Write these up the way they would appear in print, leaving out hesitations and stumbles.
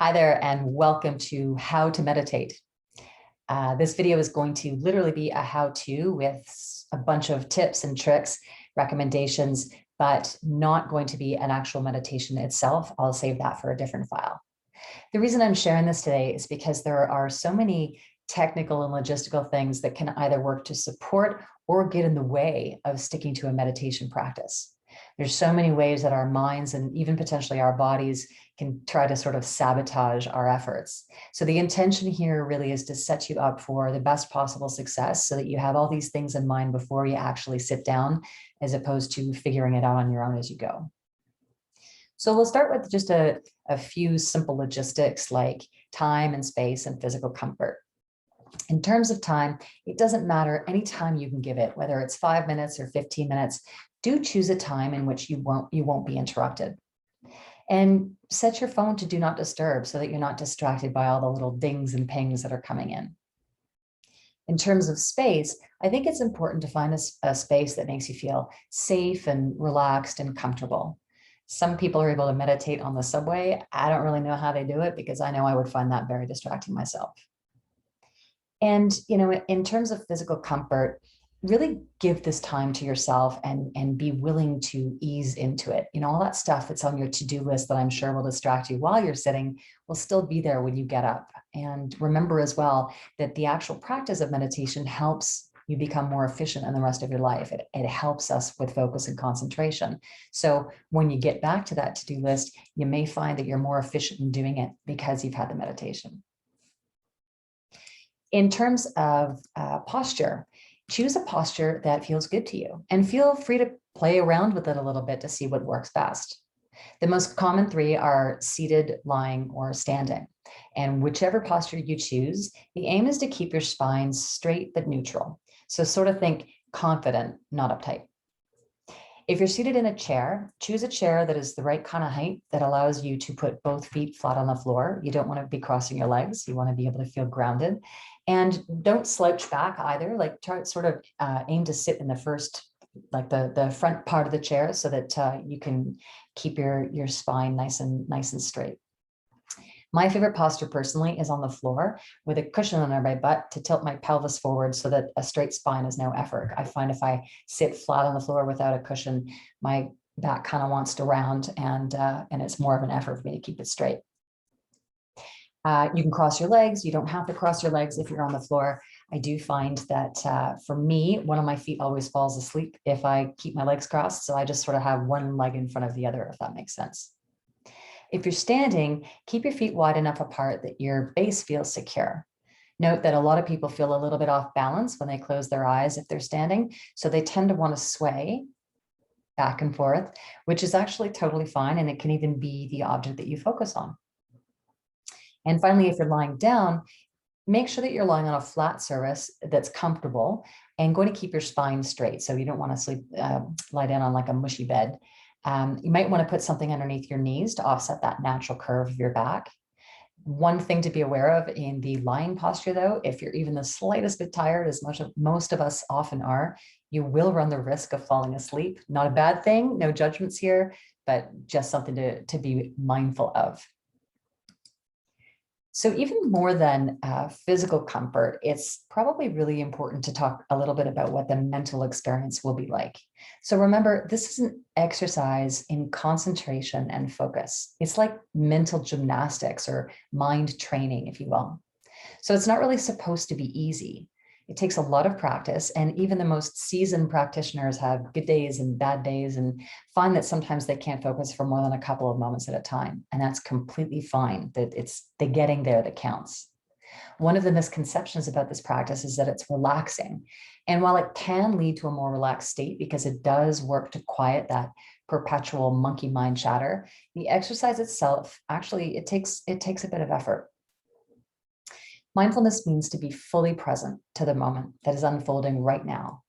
Hi there, and welcome to How to Meditate. This video is going to literally be a how-to with a bunch of tips and tricks, recommendations, but not going to be an actual meditation itself. I'll save that for a different file. The reason I'm sharing this today is because there are so many technical and logistical things that can either work to support or get in the way of sticking to a meditation practice. There's so many ways that our minds and even potentially our bodies can try to sort of sabotage our efforts. So the intention here really is to set you up for the best possible success so that you have all these things in mind before you actually sit down, as opposed to figuring it out on your own as you go. So we'll start with just a few simple logistics like time and space and physical comfort. In terms of time, it doesn't matter any time you can give it, whether it's 5 minutes or 15 minutes. Do choose a time in which you won't be interrupted. And set your phone to do not disturb so that you're not distracted by all the little dings and pings that are coming in. In terms of space, I think it's important to find a space that makes you feel safe and relaxed and comfortable. Some people are able to meditate on the subway. I don't really know how they do it because I know I would find that very distracting myself. And, in terms of physical comfort, really give this time to yourself and be willing to ease into it. All that stuff that's on your to-do list that I'm sure will distract you while you're sitting will still be there when you get up. And remember as well that the actual practice of meditation helps you become more efficient in the rest of your life. It helps us with focus and concentration. So when you get back to that to-do list, you may find that you're more efficient in doing it because you've had the meditation. In terms of posture, choose a posture that feels good to you and feel free to play around with it a little bit to see what works best. The most common three are seated, lying, or standing. And whichever posture you choose, the aim is to keep your spine straight but neutral. So sort of think confident, not uptight. If you're seated in a chair, choose a chair that is the right kind of height that allows you to put both feet flat on the floor. You don't want to be crossing your legs. You want to be able to feel grounded. And don't slouch back either. Like try sort of aim to sit in the first, like the front part of the chair so that you can keep your spine nice and straight. My favorite posture personally is on the floor with a cushion under my butt to tilt my pelvis forward so that a straight spine is no effort. I find if I sit flat on the floor without a cushion, my back kind of wants to round and it's more of an effort for me to keep it straight. You can cross your legs. You don't have to cross your legs if you're on the floor. I do find that for me, one of my feet always falls asleep if I keep my legs crossed. So I just sort of have one leg in front of the other, if that makes sense. If you're standing, keep your feet wide enough apart that your base feels secure. Note that a lot of people feel a little bit off balance when they close their eyes if they're standing, so they tend to want to sway back and forth, which is actually totally fine, and it can even be the object that you focus on. And finally, if you're lying down, make sure that you're lying on a flat surface that's comfortable and going to keep your spine straight. So you don't want to lie down on like a mushy bed. You might want to put something underneath your knees to offset that natural curve of your back. One thing to be aware of in the lying posture, though, if you're even the slightest bit tired, as most of us often are, you will run the risk of falling asleep. Not a bad thing, no judgments here, but just something to be mindful of. So even more than physical comfort, it's probably really important to talk a little bit about what the mental experience will be like. So remember, this is an exercise in concentration and focus. It's like mental gymnastics or mind training, if you will. So it's not really supposed to be easy. It takes a lot of practice, and even the most seasoned practitioners have good days and bad days and find that sometimes they can't focus for more than a couple of moments at a time. And that's completely fine. That it's the getting there that counts. One of the misconceptions about this practice is that it's relaxing. And while it can lead to a more relaxed state because it does work to quiet that perpetual monkey mind chatter, the exercise itself, actually, it takes a bit of effort. Mindfulness means to be fully present to the moment that is unfolding right now.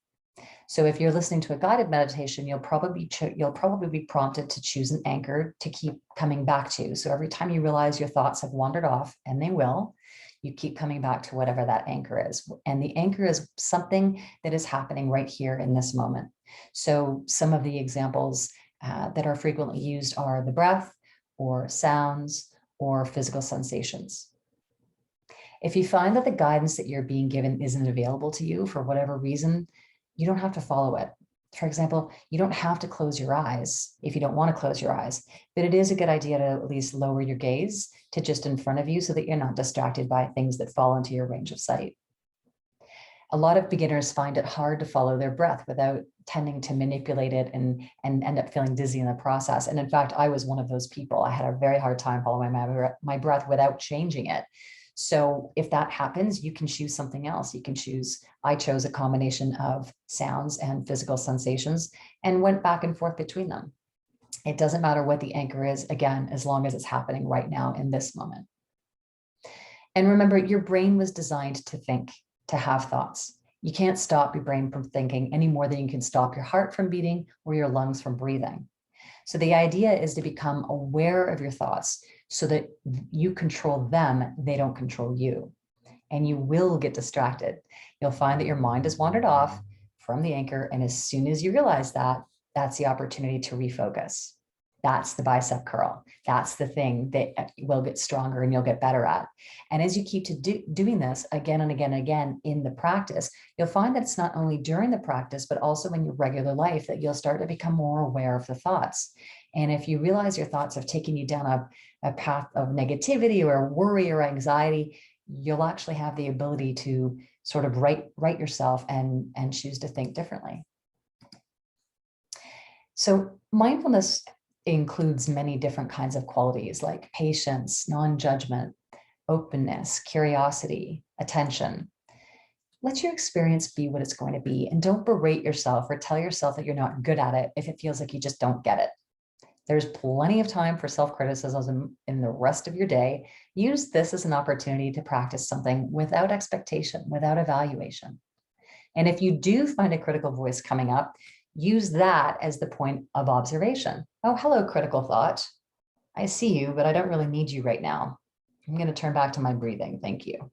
So if you're listening to a guided meditation, you'll probably be prompted to choose an anchor to keep coming back to. So every time you realize your thoughts have wandered off, and they will, you keep coming back to whatever that anchor is. And the anchor is something that is happening right here in this moment. So some of the examples that are frequently used are the breath, or sounds, or physical sensations. If you find that the guidance that you're being given isn't available to you for whatever reason, you don't have to follow it. For example, you don't have to close your eyes if you don't want to close your eyes, but it is a good idea to at least lower your gaze to just in front of you so that you're not distracted by things that fall into your range of sight. A lot of beginners find it hard to follow their breath without tending to manipulate it and end up feeling dizzy in the process. And in fact, I was one of those people. I had a very hard time following my breath without changing it. So if that happens, you can choose something else. You can choose, I chose a combination of sounds and physical sensations and went back and forth between them. It doesn't matter what the anchor is, again, as long as it's happening right now in this moment. And remember, your brain was designed to think, to have thoughts. You can't stop your brain from thinking any more than you can stop your heart from beating or your lungs from breathing. So the idea is to become aware of your thoughts so that you control them, they don't control you. And you will get distracted. You'll find that your mind has wandered off from the anchor. And as soon as you realize that, that's the opportunity to refocus. That's the bicep curl. That's the thing that will get stronger and you'll get better at. And as you keep doing this again and again and again in the practice, you'll find that it's not only during the practice, but also in your regular life that you'll start to become more aware of the thoughts. And if you realize your thoughts have taken you down a path of negativity or worry or anxiety, you'll actually have the ability to sort of right yourself and choose to think differently. So mindfulness includes many different kinds of qualities like patience, non-judgment, openness, curiosity, attention. Let your experience be what it's going to be, and don't berate yourself or tell yourself that you're not good at it if it feels like you just don't get it. There's plenty of time for self-criticism in the rest of your day. Use this as an opportunity to practice something without expectation, without evaluation. And if you do find a critical voice coming up, use that as the point of observation. Oh, hello, critical thought. I see you, but I don't really need you right now. I'm going to turn back to my breathing. Thank you.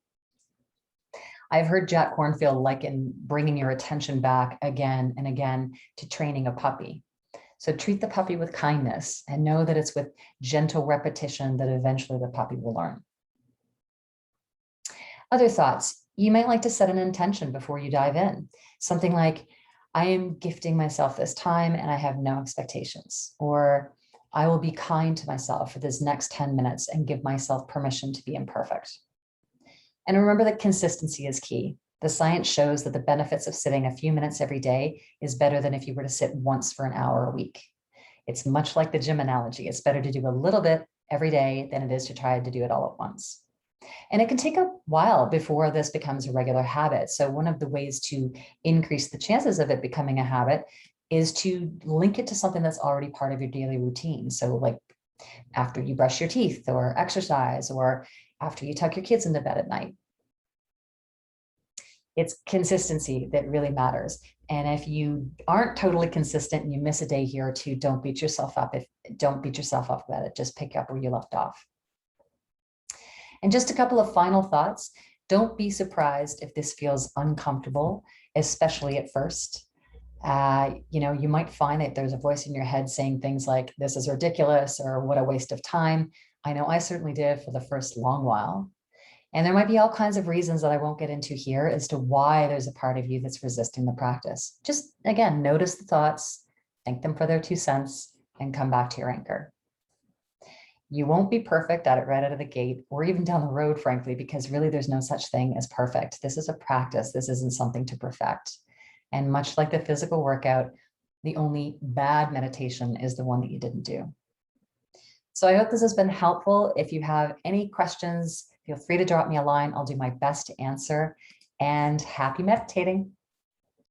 I've heard Jack Kornfield liken bringing your attention back again and again to training a puppy. So treat the puppy with kindness and know that it's with gentle repetition that eventually the puppy will learn. Other thoughts, you might like to set an intention before you dive in. Something like, I am gifting myself this time and I have no expectations. Or I will be kind to myself for this next 10 minutes and give myself permission to be imperfect. And remember that consistency is key. The science shows that the benefits of sitting a few minutes every day is better than if you were to sit once for an hour a week. It's much like the gym analogy. It's better to do a little bit every day than it is to try to do it all at once. And it can take a while before this becomes a regular habit. So one of the ways to increase the chances of it becoming a habit is to link it to something that's already part of your daily routine. So like after you brush your teeth or exercise or after you tuck your kids into bed at night. It's consistency that really matters. And if you aren't totally consistent and you miss a day here or two, don't beat yourself up about it. Just pick up where you left off. And just a couple of final thoughts. Don't be surprised if this feels uncomfortable, especially at first. You might find that there's a voice in your head saying things like, this is ridiculous, or what a waste of time. I know I certainly did for the first long while. And there might be all kinds of reasons that I won't get into here as to why there's a part of you that's resisting the practice. Just, again, notice the thoughts, thank them for their 2 cents, and come back to your anchor. You won't be perfect at it right out of the gate or even down the road, frankly, because really there's no such thing as perfect. This is a practice. This isn't something to perfect. And much like the physical workout, the only bad meditation is the one that you didn't do. So I hope this has been helpful. If you have any questions, feel free to drop me a line. I'll do my best to answer, and happy meditating.